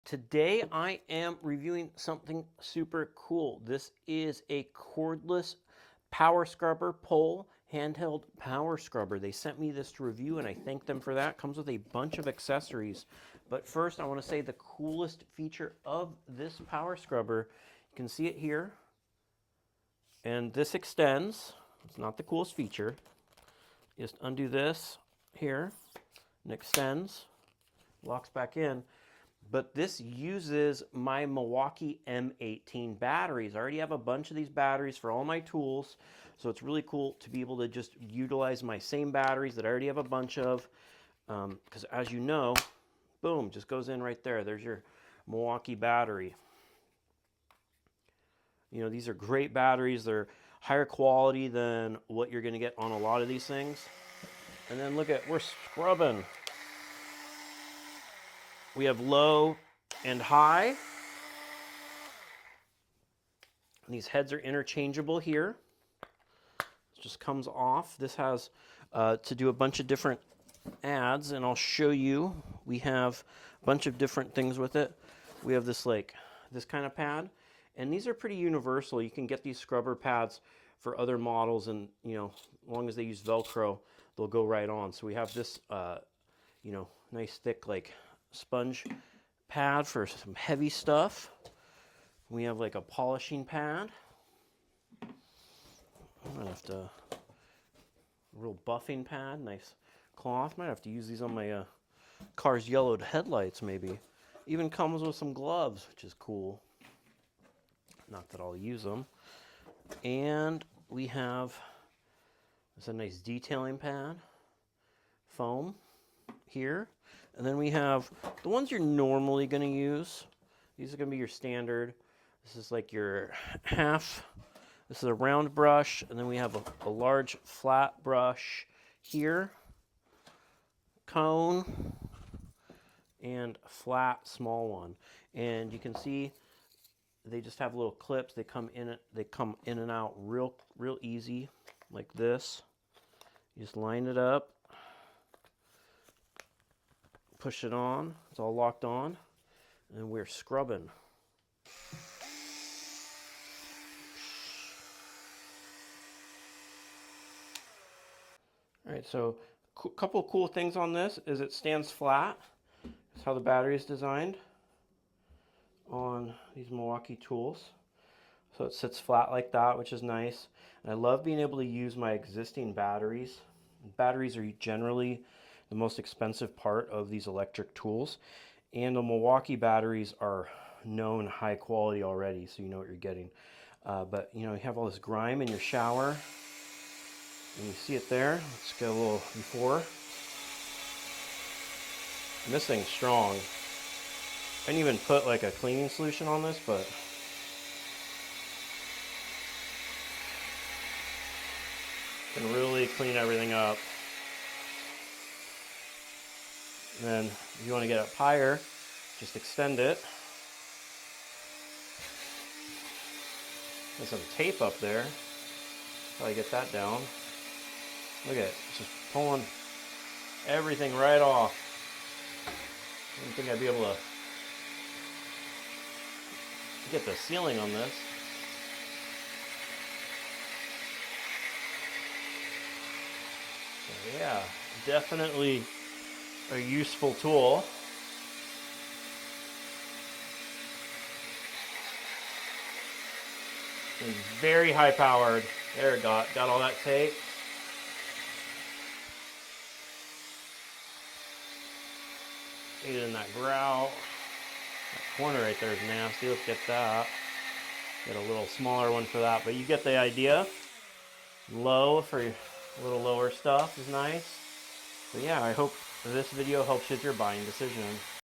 Today I am reviewing something super cool. This is a cordless power scrubber pole, handheld power scrubber. They sent me this to review and I thank them for that. Comes with a bunch of accessories. But first I want to say the coolest feature of this power scrubber, you can see it here. And this extends. It's not the coolest feature. Just undo this here and extends, locks back in. But this uses my Milwaukee M18 batteries. I already have a bunch of these batteries for all my tools, so it's really cool to be able to just utilize my same batteries that I already have a bunch of. Because as you know, boom, just goes in right there. There's your Milwaukee battery. You know, these are great batteries. They're higher quality than what you're going to get on a lot of these things. And then look at, we're scrubbing. We have low and high. And these heads are interchangeable here. It just comes off. This has to do a bunch of different adds, and I'll show you. We have a bunch of different things with it. We have this this kind of pad, and these are pretty universal. You can get these scrubber pads for other models, and you know, as long as they use Velcro, they'll go right on. So we have this, you know, nice thick sponge pad for some heavy stuff. We have like a polishing pad. I'm gonna have to, real buffing pad, nice cloth. Might have to use these on my car's yellowed headlights maybe. Even comes with some gloves, which is cool. Not that I'll use them. And we have, it's a nice detailing pad, foam here. And then we have the ones you're normally going to use. These are going to be your standard. This is like your half. This is a round brush. And then we have a large flat brush here. Cone. And flat small one. And you can see they just have little clips. They come in and out real easy like this. You just line it up. Push it on, it's all locked on, and we're scrubbing. All right, so a couple of cool things on this is it stands flat. That's how the battery is designed on these Milwaukee tools. So it sits flat like that, which is nice. And I love being able to use my existing batteries. Batteries are generally the most expensive part of these electric tools, and the Milwaukee batteries are known high quality already, so you know what you're getting. But you know, you have all this grime in your shower, and you see it there. Let's get a little before. And this thing's strong. I didn't even put like a cleaning solution on this, but can really clean everything up. And then if you want to get up higher, just extend it. There's some tape up there. Probably get that down. Look at it, it's just pulling everything right off. I didn't think I'd be able to get the sealing on this. So yeah, definitely a useful tool. It's very high powered. There it got all that tape. Get it in that grout. That corner right there is nasty. Let's get that. Get a little smaller one for that, but you get the idea. Low for a little lower stuff is nice. But yeah, I hope this video helps you with your buying decision.